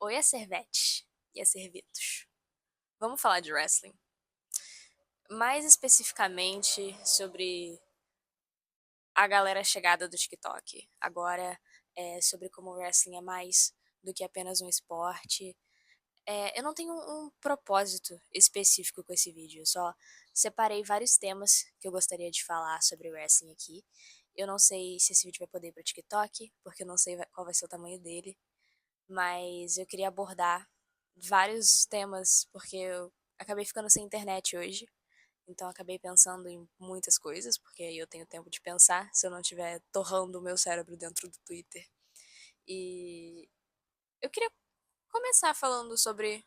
Oi, a Servete e a Servitos. Vamos falar de wrestling. Mais especificamente sobre a galera chegada do TikTok. Agora é sobre como o wrestling é mais do que apenas um esporte. Eu não tenho um propósito específico com esse vídeo, eu só separei vários temas que eu gostaria de falar sobre wrestling aqui. Eu não sei se esse vídeo vai poder ir pro TikTok, porque eu não sei qual vai ser o tamanho dele, mas eu queria abordar vários temas, porque eu acabei ficando sem internet hoje, então acabei pensando em muitas coisas, porque aí eu tenho tempo de pensar, se eu não estiver torrando o meu cérebro dentro do Twitter. E eu queria começar falando sobre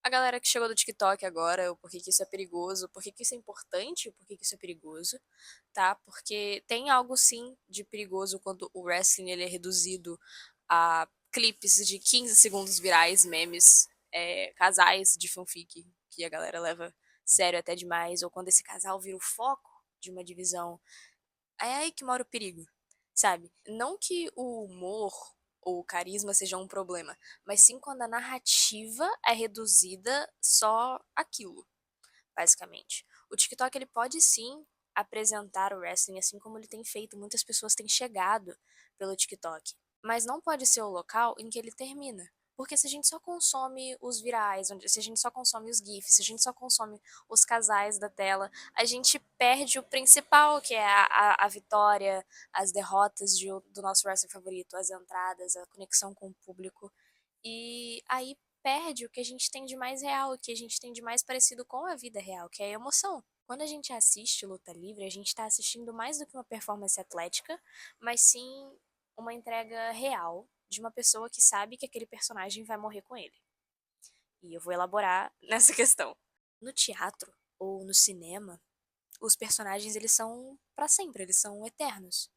a galera que chegou do TikTok agora, o porquê que isso é perigoso, o porquê que isso é importante, o porquê que isso é perigoso, tá? Porque tem algo sim de perigoso quando o wrestling ele é reduzido a clipes de 15 segundos virais, memes, casais de fanfic que a galera leva sério até demais, ou quando esse casal vira o foco de uma divisão. É aí que mora o perigo, sabe? Não que o humor ou o carisma seja um problema, mas sim quando a narrativa é reduzida só aquilo, basicamente. O TikTok ele pode sim apresentar o wrestling assim como ele tem feito, muitas pessoas têm chegado pelo TikTok, mas não pode ser o local em que ele termina. Porque se a gente só consome os virais, se a gente só consome os GIFs, se a gente só consome os casais da tela, a gente perde o principal, que é a vitória, as derrotas do nosso wrestling favorito, as entradas, a conexão com o público. E aí perde o que a gente tem de mais real, o que a gente tem de mais parecido com a vida real, que é a emoção. Quando a gente assiste luta livre, a gente está assistindo mais do que uma performance atlética, mas sim uma entrega real de uma pessoa que sabe que aquele personagem vai morrer com ele. E eu vou elaborar nessa questão. No teatro ou no cinema, os personagens eles são para sempre, eles são eternos.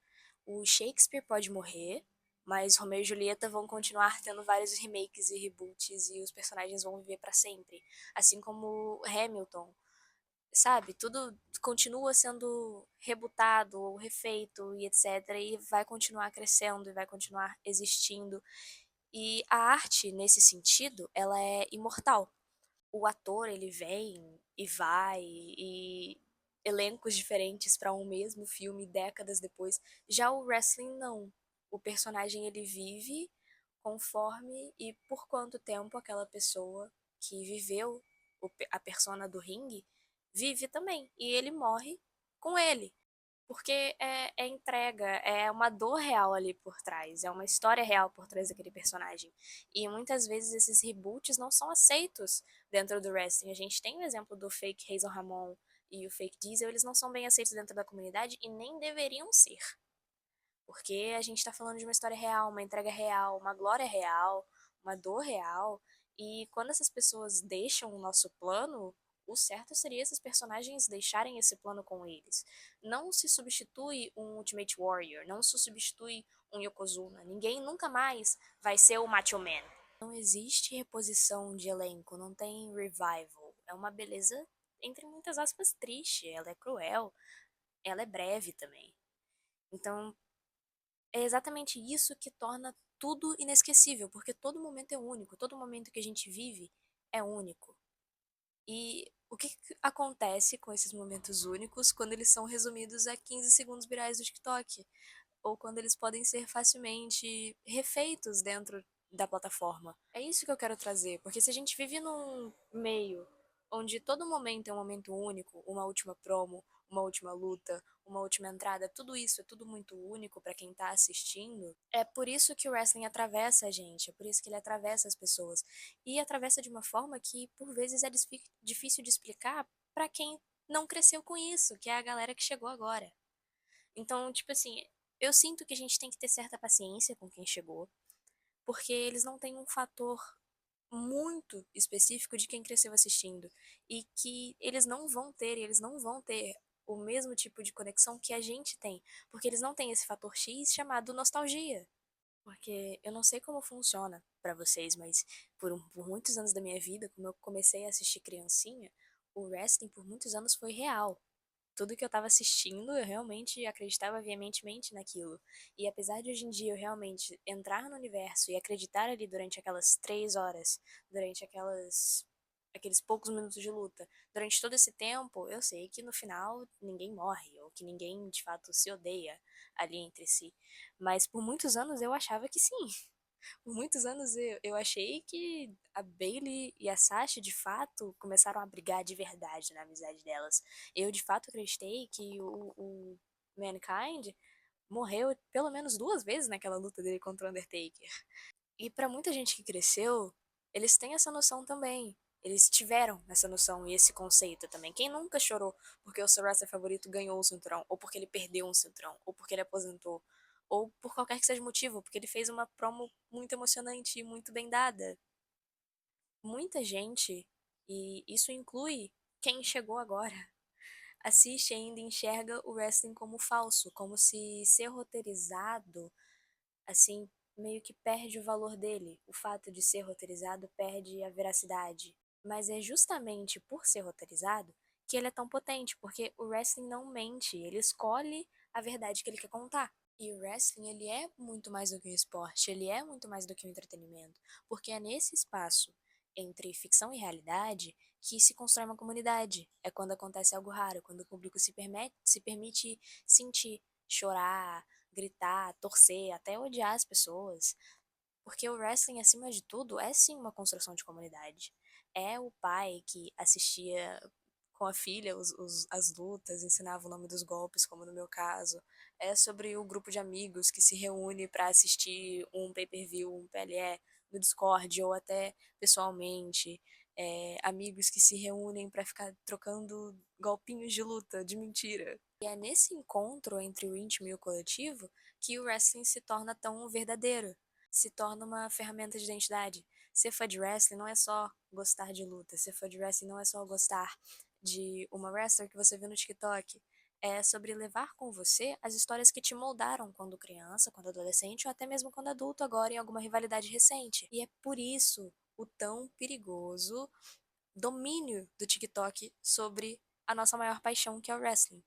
O Shakespeare pode morrer, mas Romeu e Julieta vão continuar tendo vários remakes e reboots e os personagens vão viver para sempre, assim como Hamilton, sabe? Tudo continua sendo rebutado ou refeito e etc. E vai continuar crescendo e vai continuar existindo. E a arte, nesse sentido, ela é imortal. O ator, ele vem e vai e elencos diferentes para um mesmo filme décadas depois. Já o wrestling não. O personagem ele vive conforme e por quanto tempo aquela pessoa que viveu a persona do ringue vive também. E ele morre com ele. Porque é entrega, é uma dor real ali por trás, é uma história real por trás daquele personagem. E muitas vezes esses reboots não são aceitos dentro do wrestling. A gente tem o exemplo do fake Razor Ramon e o fake Diesel, eles não são bem aceitos dentro da comunidade e nem deveriam ser. Porque a gente tá falando de uma história real, uma entrega real, uma glória real, uma dor real. E quando essas pessoas deixam o nosso plano, o certo seria esses personagens deixarem esse plano com eles. Não se substitui um Ultimate Warrior, não se substitui um Yokozuna. Ninguém nunca mais vai ser o Macho Man. Não existe reposição de elenco, não tem revival. É uma beleza, entre muitas aspas, triste. Ela é cruel, ela é breve também. Então, é exatamente isso que torna tudo inesquecível, porque todo momento é único, todo momento que a gente vive é único. E o que acontece com esses momentos únicos quando eles são resumidos a 15 segundos virais do TikTok? Ou quando eles podem ser facilmente refeitos dentro da plataforma? É isso que eu quero trazer, porque se a gente vive num meio onde todo momento é um momento único, uma última promo, uma última luta, uma última entrada, tudo isso é tudo muito único para quem tá assistindo. É por isso que o wrestling atravessa a gente, é por isso que ele atravessa as pessoas. E atravessa de uma forma que, por vezes, é difícil de explicar para quem não cresceu com isso, que é a galera que chegou agora. Então, tipo assim, eu sinto que a gente tem que ter certa paciência com quem chegou, porque eles não têm um fator muito específico de quem cresceu assistindo e que eles não vão ter o mesmo tipo de conexão que a gente tem, porque eles não têm esse fator X chamado nostalgia. Porque eu não sei como funciona pra vocês, mas por muitos anos da minha vida, como eu comecei a assistir criancinha, o wrestling por muitos anos foi real. Tudo que eu estava assistindo, eu realmente acreditava veementemente naquilo. E apesar de hoje em dia eu realmente entrar no universo e acreditar ali durante aquelas 3 horas, durante aqueles poucos minutos de luta, durante todo esse tempo, eu sei que no final ninguém morre, ou que ninguém de fato se odeia ali entre si. Mas por muitos anos eu achava que sim. Por muitos anos eu achei que a Bailey e a Sasha, de fato, começaram a brigar de verdade na amizade delas. Eu, de fato, acreditei que o Mankind morreu pelo menos 2 vezes naquela luta dele contra o Undertaker. E pra muita gente que cresceu, eles têm essa noção também. Eles tiveram essa noção e esse conceito também. Quem nunca chorou porque o seu wrestler favorito ganhou um cinturão, ou porque ele perdeu um cinturão, ou porque ele aposentou, ou por qualquer que seja o motivo, porque ele fez uma promo muito emocionante e muito bem dada. Muita gente, e isso inclui quem chegou agora, assiste e ainda enxerga o wrestling como falso, como se ser roteirizado assim, meio que perde o valor dele. O fato de ser roteirizado perde a veracidade. Mas é justamente por ser roteirizado que ele é tão potente, porque o wrestling não mente, ele escolhe a verdade que ele quer contar. E o wrestling, ele é muito mais do que um esporte, ele é muito mais do que um entretenimento, porque é nesse espaço entre ficção e realidade que se constrói uma comunidade. É quando acontece algo raro, quando o público se permite sentir, chorar, gritar, torcer, até odiar as pessoas. Porque o wrestling, acima de tudo, é sim uma construção de comunidade. É o pai que assistia com a filha as lutas, ensinava o nome dos golpes, como no meu caso. É sobre o grupo de amigos que se reúne para assistir um pay-per-view, um PLE no Discord ou até pessoalmente. Amigos que se reúnem para ficar trocando golpinhos de luta, de mentira. E é nesse encontro entre o íntimo e o coletivo que o wrestling se torna tão verdadeiro, se torna uma ferramenta de identidade. Ser fã de wrestling não é só gostar de luta, ser fã de wrestling não é só gostar de uma wrestler que você viu no TikTok. É sobre levar com você as histórias que te moldaram quando criança, quando adolescente ou até mesmo quando adulto, agora em alguma rivalidade recente. E é por isso o tão perigoso domínio do TikTok sobre a nossa maior paixão, que é o wrestling.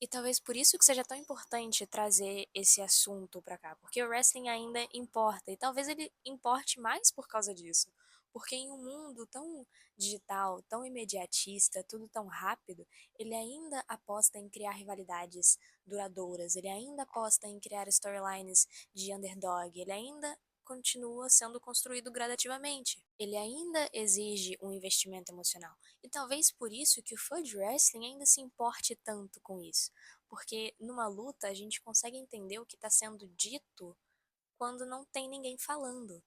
E talvez por isso que seja tão importante trazer esse assunto pra cá, porque o wrestling ainda importa, e talvez ele importe mais por causa disso. Porque em um mundo tão digital, tão imediatista, tudo tão rápido, ele ainda aposta em criar rivalidades duradouras, ele ainda aposta em criar storylines de underdog, ele ainda continua sendo construído gradativamente. Ele ainda exige um investimento emocional. E talvez por isso que o fã de wrestling ainda se importe tanto com isso. Porque numa luta a gente consegue entender o que está sendo dito quando não tem ninguém falando.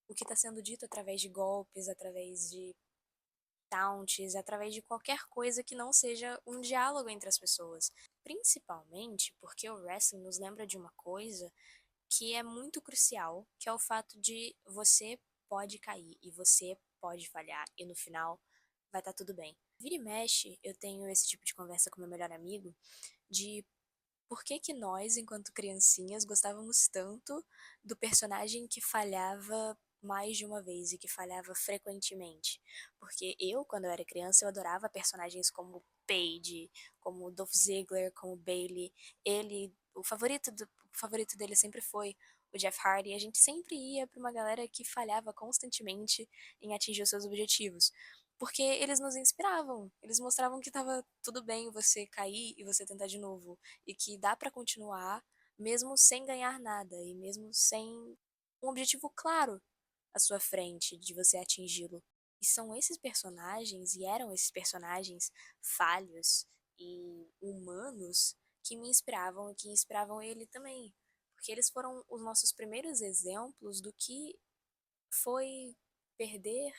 O que está sendo dito através de golpes, através de taunts, através de qualquer coisa que não seja um diálogo entre as pessoas. Principalmente porque o wrestling nos lembra de uma coisa que é muito crucial, que é o fato de você pode cair e você pode falhar e no final vai estar tudo bem. Vira e mexe, eu tenho esse tipo de conversa com meu melhor amigo de por que que nós, enquanto criancinhas, gostávamos tanto do personagem que falhava mais de uma vez e que falhava frequentemente? Porque eu, quando eu era criança, eu adorava personagens como Paige, como Dolph Ziggler, como Bayley. O favorito dele sempre foi o Jeff Hardy. A gente sempre ia para uma galera que falhava constantemente em atingir os seus objetivos. Porque eles nos inspiravam, eles mostravam que estava tudo bem você cair e você tentar de novo, e que dá pra continuar mesmo sem ganhar nada e mesmo sem um objetivo claro à sua frente de você atingi-lo. E são esses personagens, e eram esses personagens falhos e humanos que me inspiravam e que inspiravam ele também. Porque eles foram os nossos primeiros exemplos do que foi perder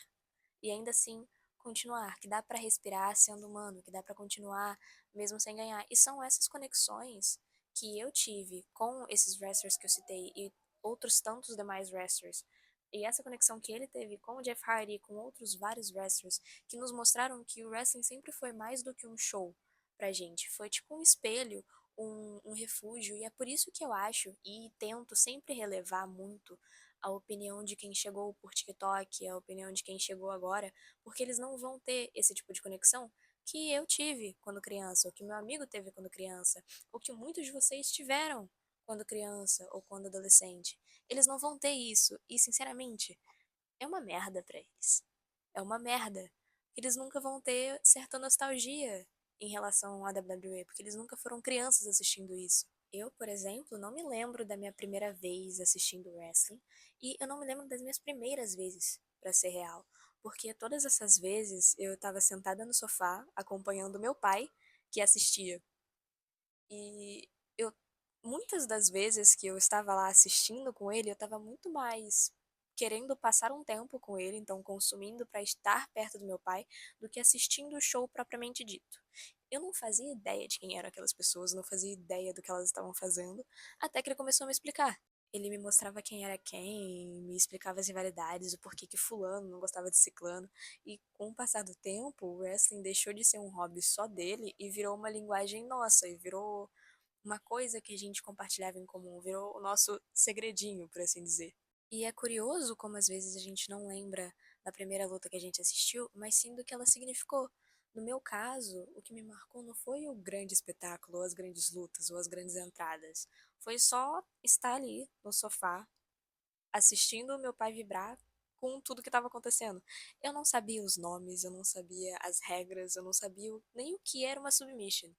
e ainda assim continuar, que dá pra respirar sendo humano, que dá pra continuar mesmo sem ganhar. E são essas conexões que eu tive com esses wrestlers que eu citei e outros tantos demais wrestlers. E essa conexão que ele teve com o Jeff Hardy e com outros vários wrestlers que nos mostraram que o wrestling sempre foi mais do que um show pra gente. Foi tipo um espelho, um refúgio. E é por isso que eu acho e tento sempre relevar muito a opinião de quem chegou por TikTok, a opinião de quem chegou agora, porque eles não vão ter esse tipo de conexão que eu tive quando criança, ou que meu amigo teve quando criança, ou que muitos de vocês tiveram quando criança ou quando adolescente. Eles não vão ter isso, e sinceramente, é uma merda pra eles. É uma merda. Eles nunca vão ter certa nostalgia em relação à WWE, porque eles nunca foram crianças assistindo isso. Eu, por exemplo, não me lembro da minha primeira vez assistindo wrestling, e eu não me lembro das minhas primeiras vezes, pra ser real, porque todas essas vezes eu estava sentada no sofá acompanhando meu pai, que assistia. E eu muitas das vezes que eu estava lá assistindo com ele, eu estava muito mais querendo passar um tempo com ele, então consumindo para estar perto do meu pai, do que assistindo o show propriamente dito. Eu não fazia ideia de quem eram aquelas pessoas, não fazia ideia do que elas estavam fazendo, até que ele começou a me explicar. Ele me mostrava quem era quem, me explicava as rivalidades, o porquê que fulano não gostava de ciclano, e com o passar do tempo, o wrestling deixou de ser um hobby só dele e virou uma linguagem nossa, e virou uma coisa que a gente compartilhava em comum, virou o nosso segredinho, por assim dizer. E é curioso como às vezes a gente não lembra da primeira luta que a gente assistiu, mas sim do que ela significou. No meu caso, o que me marcou não foi o grande espetáculo, ou as grandes lutas, ou as grandes entradas. Foi só estar ali no sofá, assistindo o meu pai vibrar com tudo que estava acontecendo. Eu não sabia os nomes, eu não sabia as regras, eu não sabia nem o que era uma submission.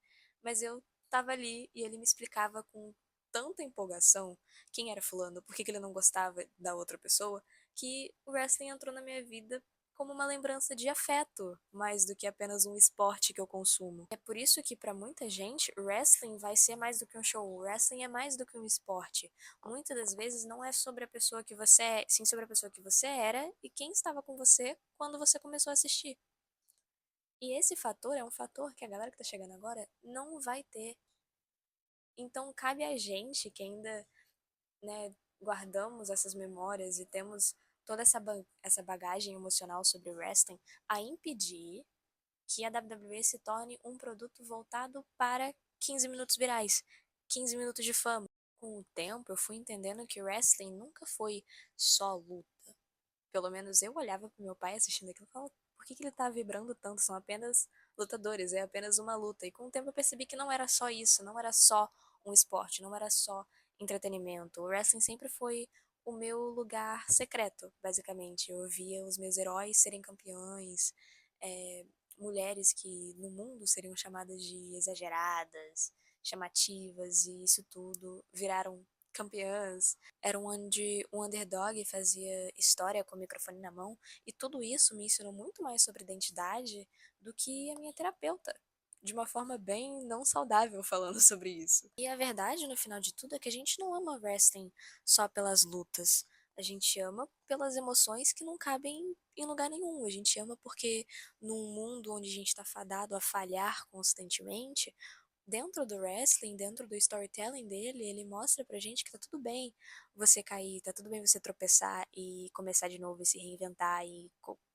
Mas eu estava ali e ele me explicava com tanta empolgação quem era fulano, por que que ele não gostava da outra pessoa, que o wrestling entrou na minha vida como uma lembrança de afeto, mais do que apenas um esporte que eu consumo. É por isso que para muita gente, wrestling vai ser mais do que um show, wrestling é mais do que um esporte. Muitas das vezes não é sobre a pessoa que você é, sim sobre a pessoa que você era e quem estava com você quando você começou a assistir. E esse fator é um fator que a galera que tá chegando agora não vai ter. Então cabe a gente que ainda, né, guardamos essas memórias e temos toda essa bagagem emocional sobre o wrestling a impedir que a WWE se torne um produto voltado para 15 minutos virais, 15 minutos de fama. Com o tempo, eu fui entendendo que o wrestling nunca foi só luta. Pelo menos eu olhava pro meu pai assistindo aquilo e falava, por que que ele tá vibrando tanto? São apenas lutadores, é apenas uma luta. E com o tempo eu percebi que não era só isso, não era só um esporte, não era só entretenimento. O wrestling sempre foi o meu lugar secreto, basicamente. Eu via os meus heróis serem campeões, é, mulheres que no mundo seriam chamadas de exageradas, chamativas, e isso tudo viraram campeãs. Era onde um underdog fazia história com o microfone na mão, e tudo isso me ensinou muito mais sobre identidade do que a minha terapeuta, de uma forma bem não saudável falando sobre isso. E a verdade, no final de tudo, é que a gente não ama wrestling só pelas lutas. A gente ama pelas emoções que não cabem em lugar nenhum. A gente ama porque num mundo onde a gente está fadado a falhar constantemente, dentro do wrestling, dentro do storytelling dele, ele mostra pra gente que tá tudo bem você cair, tá tudo bem você tropeçar e começar de novo e se reinventar e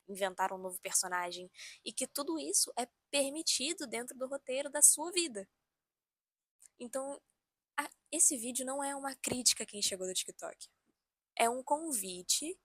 inventar um novo personagem, e que tudo isso é permitido dentro do roteiro da sua vida. Então, esse vídeo não é uma crítica a quem chegou do TikTok. É um convite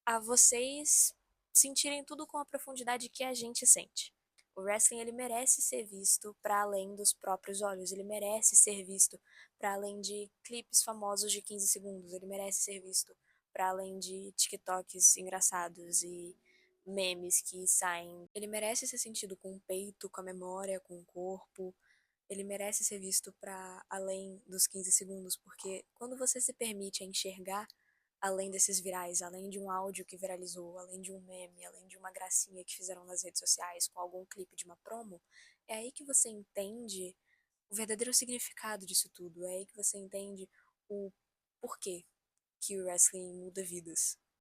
a vocês sentirem tudo com a profundidade que a gente sente. O wrestling ele merece ser visto para além dos próprios olhos, ele merece ser visto para além de clipes famosos de 15 segundos, ele merece ser visto para além de TikToks engraçados e memes que saem. Ele merece ser sentido com o peito, com a memória, com o corpo. Ele merece ser visto para além dos 15 segundos, porque quando você se permite a enxergar além desses virais, além de um áudio que viralizou, além de um meme, além de uma gracinha que fizeram nas redes sociais com algum clipe de uma promo, é aí que você entende o verdadeiro significado disso tudo, é aí que você entende o porquê que o wrestling muda vidas.